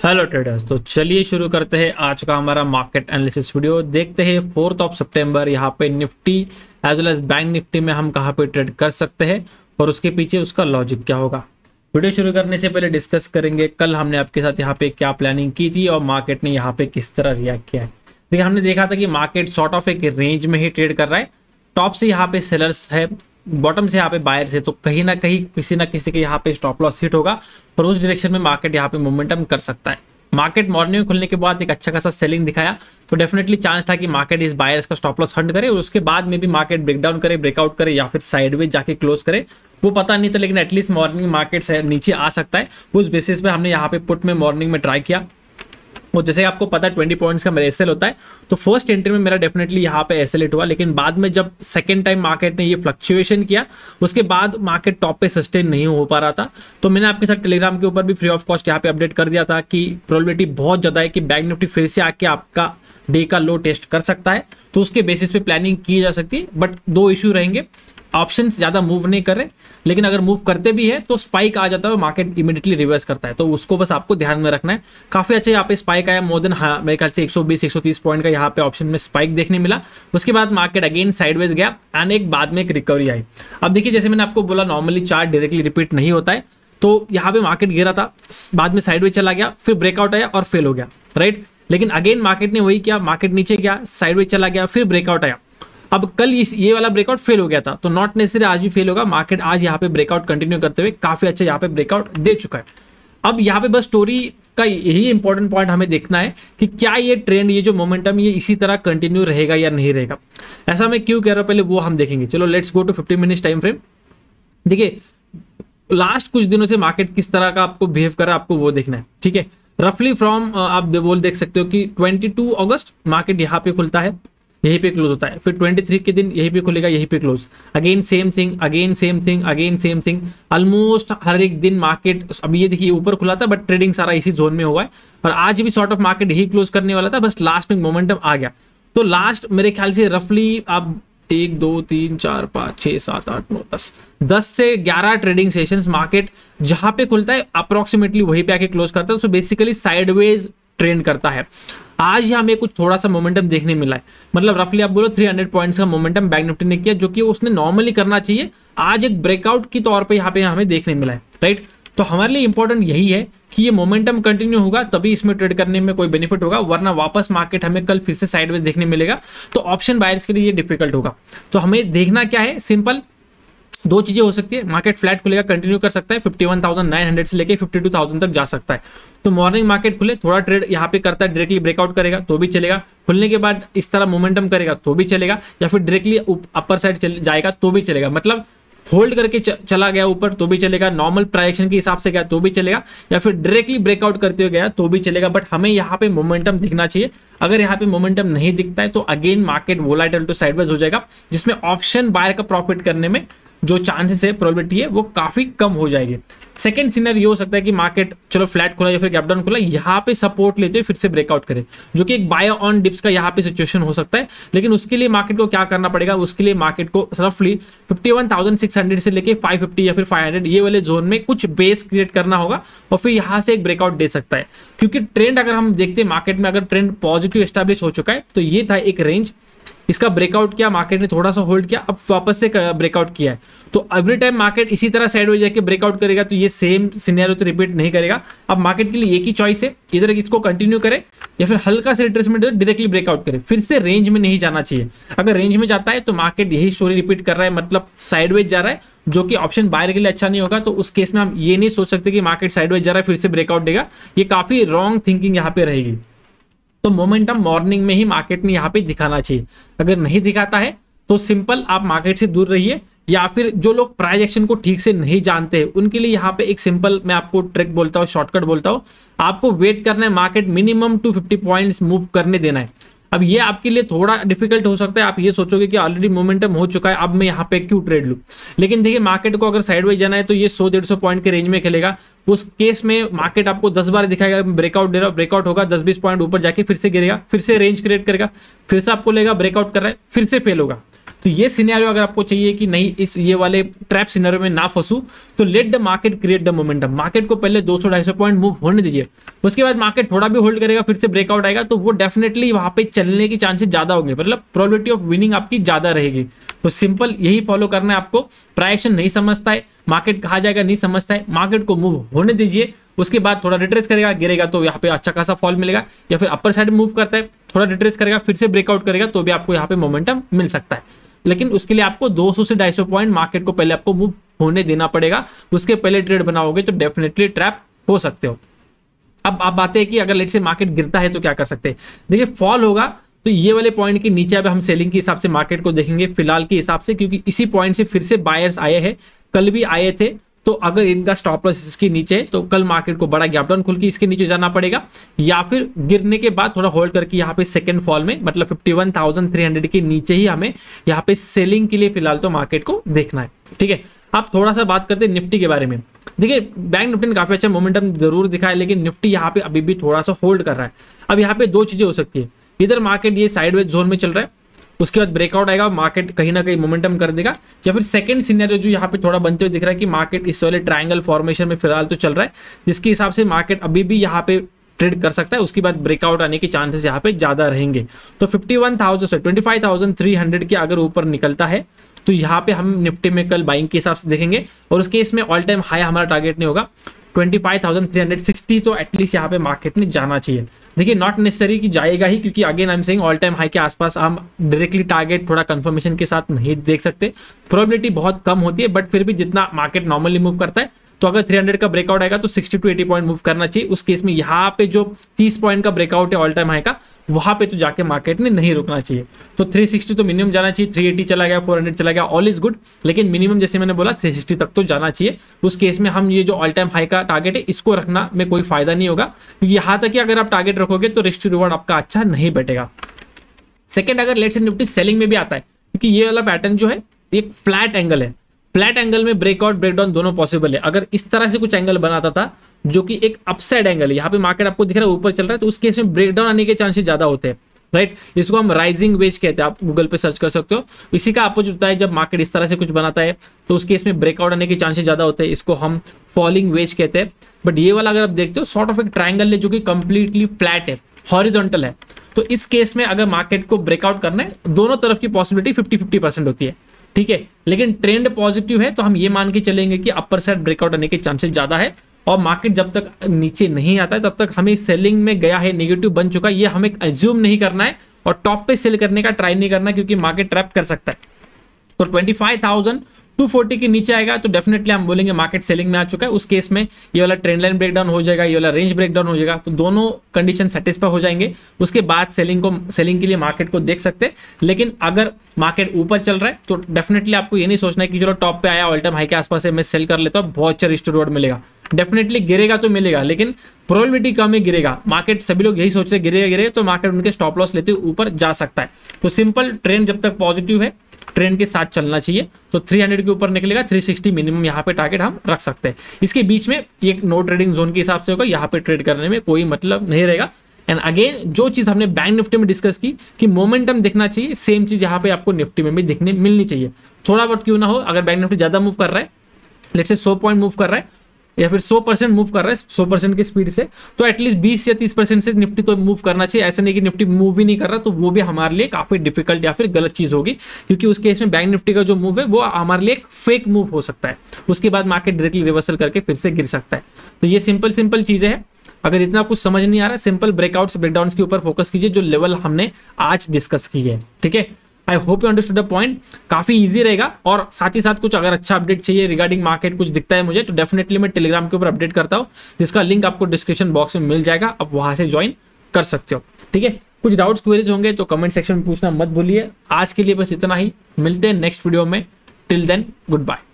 Hello traders, तो चलिए शुरू करते हैं आज का हमारा मार्केट एनालिसिस वीडियो। देखते हैं 4 सितंबर यहाँ पे Nifty as well as bank Nifty में हम कहाँ पे ट्रेड कर सकते हैं और उसके पीछे उसका लॉजिक क्या होगा। वीडियो शुरू करने से पहले डिस्कस करेंगे कल हमने आपके साथ यहाँ पे क्या प्लानिंग की थी और मार्केट ने यहाँ पे किस तरह रिएक्ट किया है। देखिए, हमने देखा था कि मार्केट सॉर्ट ऑफ एक रेंज में ही ट्रेड कर रहा है। टॉप से यहाँ पे सेलर्स है, बॉटम से यहाँ पे बायर्स है, तो कहीं ना कहीं किसी ना किसी के यहाँ पे स्टॉप लॉस हिट होगा और उस डायरेक्शन में मार्केट यहाँ पे मोमेंटम कर सकता है। मार्केट मॉर्निंग में खुलने के बाद एक अच्छा खासा सेलिंग दिखाया, तो डेफिनेटली चांस था कि मार्केट इस बायर्स का स्टॉप लॉस हंट करे और उसके बाद में भी मार्केट ब्रेकडाउन करे, ब्रेकआउट करे या फिर साइडवेज जाके क्लोज करे, वो पता नहीं था। लेकिन एटलीस्ट मॉर्निंग मार्केट नीचे आ सकता है, उस बेसिस पे हमने यहाँ पे पुट में मॉर्निंग में ट्राई किया। और जैसे आपको पता है 20 पॉइंट्स का मेरा एसएल होता है, तो फर्स्ट एंट्री में मेरा डेफिनेटली यहाँ पे एसएल हिट हुआ। लेकिन बाद में जब सेकंड टाइम मार्केट ने ये फ्लक्चुएशन किया, उसके बाद मार्केट टॉप पे सस्टेन नहीं हो पा रहा था। तो मैंने आपके साथ टेलीग्राम के ऊपर भी फ्री ऑफ कॉस्ट यहाँ पे अपडेट कर दिया था कि प्रोबेबिलिटी बहुत ज़्यादा है कि बैंक निफ्टी फिर से आके आपका डे का लो टेस्ट कर सकता है, तो उसके बेसिस पे प्लानिंग की जा सकती है। बट दो इशू रहेंगे, ऑप्शंस ज़्यादा मूव नहीं कर रहे, लेकिन अगर मूव करते भी है तो स्पाइक आ जाता है, मार्केट इमीडिएटली रिवर्स करता है, तो उसको बस आपको ध्यान में रखना है। काफ़ी अच्छा यहाँ पे स्पाइक आया, मोर देन मेरे ख्याल से 120-130 पॉइंट का यहाँ पे ऑप्शन में स्पाइक देखने मिला। उसके बाद मार्केट अगेन साइडवेज गया एंड एक बाद में एक रिकवरी आई। अब देखिए, जैसे मैंने आपको बोला, नॉर्मली चार्ट डायरेक्टली रिपीट नहीं होता है, तो यहाँ पे मार्केट गिरा था, बाद में साइडवेज चला गया, फिर ब्रेकआउट आया और फेल हो गया, राइट। लेकिन अगेन मार्केट ने वही किया, मार्केट नीचे गया, साइडवेज चला गया, फिर ब्रेकआउट आया। अब कल ये वाला ब्रेकआउट फेल हो गया था, तो नॉट नेसेसरी आज भी फेल होगा। मार्केट आज यहाँ पे ब्रेकआउट कंटिन्यू करते हुए काफी अच्छा यहाँ पे ब्रेकआउट दे चुका है। अब यहाँ पे बस स्टोरी का यही इंपॉर्टेंट पॉइंट हमें देखना है कि क्या ये ट्रेंड, ये जो मोमेंटम, ये इसी तरह कंटिन्यू रहेगा या नहीं रहेगा। ऐसा मैं क्यों कह रहा हूँ, पहले वो हम देखेंगे। चलो let's go to 50 minutes time frame. देखिए, लास्ट कुछ दिनों से मार्केट किस तरह का आपको बिहेव कर रहा है, आपको वो देखना है, ठीक है। रफली फ्रॉम आप बोल देख सकते हो कि 22 अगस्त मार्केट यहाँ पे खुलता है, यहीं पे क्लोज होता है, फिर 23 के दिन यहीं पे खुलेगा, यहीं पे close, again same thing, again same thing, again same thing. Almost हर एक दिन मार्केट, अब ये देखिए ऊपर खुला था बट ट्रेडिंग सारा इसी जोन में हुआ है, और आज भी सॉर्ट ऑफ मार्केट यही क्लोज करने वाला था, बस लास्ट में मोमेंटम आ गया। तो लास्ट मेरे ख्याल से रफली आप 1 2 3 4 5 6 7 8 9 10 से 11 ट्रेडिंग सेशंस मार्केट जहां पे खुलता है अप्रोक्सीमेटली वहीं पे आके क्लोज करता है, तो बेसिकली साइडवेज ट्रेंड करता है। आज हमें कुछ थोड़ा सा मोमेंटम देखने मिला है, मतलब रफली आप बोलो 300 पॉइंट्स का मोमेंटम बैंक निफ्टी ने किया, जो कि उसने नॉर्मली करना चाहिए। आज एक ब्रेकआउट की तौर पे यहाँ पे हमें देखने मिला है, राइट। तो हमारे लिए इंपॉर्टेंट यही है कि ये मोमेंटम कंटिन्यू होगा तभी इसमें ट्रेड करने में कोई बेनिफिट होगा, वरना वापस मार्केट हमें कल फिर से साइडवेज देखने मिलेगा, तो ऑप्शन बायर्स के लिए ये डिफिकल्ट होगा। तो हमें देखना क्या है, सिंपल दो चीजें हो सकती है। मार्केट फ्लैट खुलेगा, कंटिन्यू कर सकता है, 51,900 से लेके 52,000 तक जा सकता है। तो मॉर्निंग मार्केट खुले, थोड़ा ट्रेड यहाँ पे करता है, डायरेक्टली ब्रेकआउट करेगा तो भी चलेगा, खुलने के बाद इस तरह मोमेंटम करेगा तो भी चलेगा, या फिर डायरेक्टली अपर साइड जाएगा तो भी चलेगा, मतलब होल्ड करके चला गया ऊपर तो भी चलेगा, नॉर्मल प्राइजेक्शन के हिसाब से गया तो भी चलेगा, या फिर डायरेक्टली ब्रेकआउट करते हुए गया तो भी चलेगा। बट हमें यहाँ पे मोमेंटम दिखना चाहिए। अगर यहाँ पे मोमेंटम नहीं दिखता है तो again market volatile to sideways हो जाएगा, जिसमें ऑप्शन बायर का प्रॉफिट करने में जो चांसेस है, प्रोबेबिलिटी है, वो काफी कम हो जाएगी। सेकंड सिनेरियो ये हो सकता है कि मार्केट चलो फ्लैट खुला या फिर गैप डाउन खुला, यहाँ पे सपोर्ट लेते हुए फिर से ब्रेकआउट करे, जो कि एक बाय ऑन डिप्स का यहाँ पे सिचुएशन हो सकता है। लेकिन उसके लिए मार्केट को क्या करना पड़ेगा, उसके लिए मार्केट को रफली 51,600 से लेके 550 या फिर 500 ये वाले जोन में कुछ बेस क्रिएट करना होगा, और फिर यहाँ से एक ब्रेकआउट दे सकता है। क्योंकि ट्रेंड अगर हम देखते हैं मार्केट में, अगर ट्रेंड पॉजिटिव एस्टैब्लिश हो चुका है, तो ये था एक रेंज, इसका ब्रेकआउट किया, मार्केट ने थोड़ा सा होल्ड किया, अब वापस से ब्रेकआउट किया है। तो एवरी टाइम मार्केट इसी तरह साइडवेज जाके ब्रेकआउट करेगा, तो ये सेम सिनेरियो तो रिपीट नहीं करेगा। अब मार्केट के लिए एक ही चॉइस है, इधर इसको कंटिन्यू करे या फिर हल्का से रिट्रेसमेंट डायरेक्टली ब्रेकआउट करे, फिर से रेंज में नहीं जाना चाहिए। अगर रेंज में जाता है तो मार्केट यही स्टोरी रिपीट कर रहा है, मतलब साइडवेज जा रहा है, जो कि ऑप्शन बायर के लिए अच्छा नहीं होगा। तो उस केस में हम ये नहीं सोच सकते कि मार्केट साइडवेज जा रहा है फिर से ब्रेकआउट देगा, ये काफी रॉन्ग थिंकिंग यहाँ पे रहेगी। तो मोमेंटम मॉर्निंग में ही मार्केट ने यहाँ पे दिखाना चाहिए। अगर नहीं दिखाता है तो सिंपल आप मार्केट से दूर रहिए, या फिर जो लोग प्राइस एक्शन को ठीक से नहीं जानते हैं उनके लिए यहाँ पे एक सिंपल मैं आपको ट्रिक बोलता हूँ, शॉर्टकट बोलता हूँ, आपको वेट करना है, मार्केट मिनिमम 250 पॉइंट्स मूव करने देना है। अब ये आपके लिए थोड़ा डिफिकल्ट हो सकता है, आप ये सोचोगे कि ऑलरेडी मोमेंटम हो चुका है, अब मैं यहाँ पे क्यों ट्रेड लूं। लेकिन देखिए, मार्केट को अगर साइडवेज जाना है तो ये 100-150 पॉइंट के रेंज में खेलेगा। उस केस में मार्केट आपको 10 बार दिखाएगा ब्रेकआउट दे रहा है, ब्रेकआउट होगा, 10-20 पॉइंट ऊपर जाके फिर से गिरेगा, फिर से रेंज क्रिएट करेगा, फिर से आपको लेगा ब्रेकआउट कर रहा है, फिर से फेल होगा। तो ये सिनेरियो अगर आपको चाहिए कि नहीं इस ये वाले ट्रैप सिनेरियो में ना फंसू, तो let the market create the momentum. Market को पहले 200-250 पॉइंट मूव होने दीजिए, उसके बाद मार्केट थोड़ा भी होल्ड करेगा, फिर से ब्रेकआउट आएगा, तो वो डेफिनेटली वहां पे चलने की चांसेस ज्यादा होंगे, मतलब प्रोबेबिलिटी ऑफ विनिंग आपकी ज्यादा रहेगी। तो सिंपल यही फॉलो करना है आपको। प्राइस नहीं समझता है, मार्केट कहा जाएगा नहीं समझता है, मार्केट को मूव होने दीजिए, उसके बाद थोड़ा रिट्रेस करेगा, गिरेगा तो यहाँ पे अच्छा खासा फॉल मिलेगा, या फिर अपर साइड मूव करता है, थोड़ा रिट्रेस करेगा, फिर से ब्रेकआउट करेगा, तो भी आपको यहाँ पे मोमेंटम मिल सकता है। लेकिन उसके लिए आपको 200 से 250 पॉइंट मार्केट को पहले आपको मूव होने देना पड़ेगा, उसके पहले ट्रेड बनाओगे तो डेफिनेटली ट्रैप हो सकते हो। अब आप बात है कि अगर लेट से मार्केट गिरता है तो क्या कर सकते हैं। देखिए फॉल होगा तो ये वाले पॉइंट के नीचे अब हम सेलिंग के हिसाब से मार्केट को देखेंगे फिलहाल के हिसाब से, क्योंकि इसी पॉइंट से फिर से बायर्स आए हैं, कल भी आए थे। तो अगर इनका स्टॉप लॉस इसके नीचे है तो कल मार्केट को बड़ा गैप डाउन खुल के इसके नीचे जाना पड़ेगा, या फिर गिरने के बाद थोड़ा होल्ड करके यहाँ पे सेकंड फॉल में मतलब 51,300 के नीचे ही हमें यहाँ पे सेलिंग के लिए फिलहाल तो मार्केट को देखना है। ठीक है, आप थोड़ा सा बात करते हैं निफ्टी के बारे में। देखिए बैंक निफ्टी ने काफी अच्छा मोमेंटम जरूर दिखा है, लेकिन निफ्टी यहाँ पे अभी भी थोड़ा सा होल्ड कर रहा है। अब यहाँ पे दो चीजें हो सकती है, इधर मार्केट ये साइडवेज जोन में चल रहा है, उसके बाद ब्रेकआउट आएगा, मार्केट कहीं ना कहीं मोमेंटम कर देगा, या फिर सेकंड सिनेरियो जो यहाँ पे थोड़ा बनते हुए दिख रहा है कि मार्केट इस वाले ट्रायंगल फॉर्मेशन में फिलहाल तो चल रहा है, जिसके हिसाब से मार्केट अभी भी यहाँ पे ट्रेड कर सकता है, उसके बाद ब्रेकआउट आने के चांसेस यहाँ पे ज्यादा रहेंगे। तो 25,300 के अगर ऊपर निकलता है तो यहाँ पे हम निफ्टी में कल बाइंग के हिसाब से देखेंगे, और उसके इसमें ऑल टाइम हाई हमारा टारगेट नहीं होगा 25,360, तो एटलीस्ट यहाँ पे मार्केट ने जाना चाहिए। देखिए नॉट नेसेसरी कि जाएगा ही, क्योंकि again I am saying all time high के आसपास हम डायरेक्टली टारगेट थोड़ा कंफर्मेशन के साथ नहीं देख सकते, प्रोबेबिलिटी बहुत कम होती है, बट फिर भी जितना मार्केट नॉर्मली मूव करता है, तो अगर 300 का ब्रेकआउट आएगा तो 60 to 80 पॉइंट मूव करना चाहिए। उस केस में यहाँ पे जो 30 पॉइंट का ब्रेकआउट है ऑल टाइम हाई का, वहां पे तो जाके मार्केट ने नहीं रुकना चाहिए। तो 360 तो मिनिमम जाना चाहिए, 380 चला गया, 400 चला गया, ऑल इज गुड, लेकिन मिनिमम जैसे मैंने बोला 360 तक तो जाना चाहिए। उस केस में हम ये जो ऑल टाइम हाई का टारगेट है इसको रखना में कोई फायदा नहीं होगा, क्योंकि यहाँ तक कि अगर आप टारगेट रखोगे तो रिस्क टू रिवॉर्ड आपका अच्छा नहीं बैठेगा। सेकंड, अगर लेट्स से निफ्टी सेलिंग में भी आता है, क्योंकि ये वाला पैटर्न जो है एक फ्लैट एंगल है, फ्लैट एंगल में ब्रेकआउट ब्रेकडाउन दोनों पॉसिबल है। अगर इस तरह से कुछ एंगल बनाता था जो कि एक अपसाइड एंगल है, यहाँ पे मार्केट आपको दिख रहा है ऊपर चल रहा है, तो उस केस में ब्रेकडाउन आने के चांसेस ज्यादा होते हैं, राइट। इसको हम राइजिंग वेज कहते हैं, आप गूगल पे सर्च कर सकते हो। इसी का अपोजिट होता है जब मार्केट इस तरह से कुछ बनाता है, तो उस केस में ब्रेकआउट आने के चांसेस ज्यादा होते हैं, इसको हम फॉलिंग वेज कहते हैं। बट ये वाला अगर आप देखते हो सॉर्ट ऑफ एक ट्राइंगल है जो कि कंप्लीटली फ्लैट है, हॉरिजॉन्टल है, तो इस केस में अगर मार्केट को ब्रेकआउट करना है, दोनों तरफ की पॉसिबिलिटी 50-50% होती है, ठीक है। लेकिन ट्रेंड पॉजिटिव है तो हम ये मान के चलेंगे कि अपर साइड ब्रेकआउट आने के चांसेस ज्यादा है, और मार्केट जब तक नीचे नहीं आता है तब तक हमें सेलिंग में गया है, नेगेटिव बन चुका है, ये हमें एज्यूम नहीं करना है और टॉप पे सेल करने का ट्राई नहीं करना, क्योंकि मार्केट ट्रैप कर सकता है। तो 25,240 के नीचे आएगा तो डेफिनेटली हम बोलेंगे मार्केट सेलिंग में आ चुका है। उस केस में ये वाला ट्रेंड लाइन ब्रेकडाउन हो जाएगा, ये वाला रेंज ब्रेकडाउन हो जाएगा, तो दोनों कंडीशन सेटिस्फाई हो जाएंगे। उसके बाद सेलिंग के लिए मार्केट को देख सकते हैं। लेकिन अगर मार्केट ऊपर चल रहा है तो डेफिनेटली आपको ये नहीं सोचना है कि चलो टॉप पे आया, ऑल टाइम हाई के आसपास है, मैं सेल कर लेता हूँ, बहुत अच्छा रिस्क टू रिवॉर्ड मिलेगा। डेफिनेटली गिरेगा तो मिलेगा, लेकिन प्रोबेबिलिटी कम है गिरेगा। मार्केट सभी लोग यही सोच रहे गिरेगा, तो मार्केट उनके स्टॉप लॉस लेते हुए ऊपर जा सकता है। तो सिंपल ट्रेंड जब तक पॉजिटिव है ट्रेंड के साथ चलना चाहिए। तो 300 के ऊपर निकलेगा, 360 मिनिमम यहाँ पे टारगेट हम रख सकते हैं। इसके बीच में एक नो ट्रेडिंग जोन के हिसाब से होगा, यहाँ पे ट्रेड करने में कोई मतलब नहीं रहेगा। एंड अगेन जो चीज हमने बैंक निफ्टी में डिस्कस की कि मोमेंटम दिखना चाहिए, सेम चीज यहाँ पे आपको निफ्टी में भी दिखने मिलनी चाहिए। थोड़ा बहुत क्यों ना हो, अगर बैंक निफ्टी ज्यादा मूव कर रहा है, लेट्स से 100 पॉइंट मूव कर रहा है या फिर 100% मूव कर रहा है 100% की स्पीड से, तो एटलीस्ट 20 या 30% से निफ्टी तो मूव करना चाहिए। ऐसा नहीं कि निफ्टी मूव भी नहीं कर रहा, तो वो भी हमारे लिए काफी डिफिकल्ट या फिर गलत चीज होगी, क्योंकि उस केस में बैंक निफ्टी का जो मूव है वो हमारे लिए एक फेक मूव हो सकता है। उसके बाद मार्केट डायरेक्टली रिवर्सल करके फिर से गिर सकता है। तो ये सिंपल चीजें हैं। अगर इतना कुछ समझ नहीं आ रहा, सिंपल ब्रेकआउट्स ब्रेकडाउन्स के ऊपर फोकस कीजिए, जो लेवल हमने आज डिस्कस की है, ठीक है। I hope you understood the point. काफी इजी रहेगा, और साथ ही साथ कुछ अगर अच्छा अपडेट चाहिए रिगार्डिंग मार्केट कुछ दिखता है मुझे, तो डेफिनेटली मैं टेलीग्राम के ऊपर अपडेट करता हूँ, जिसका लिंक आपको डिस्क्रिप्शन बॉक्स में मिल जाएगा, आप वहां से ज्वाइन कर सकते हो, ठीक है। कुछ डाउट्स क्वेरीज होंगे तो कमेंट सेक्शन में पूछना मत भूलिए। आज के लिए बस इतना ही, मिलते हैं नेक्स्ट वीडियो में। Till then good bye.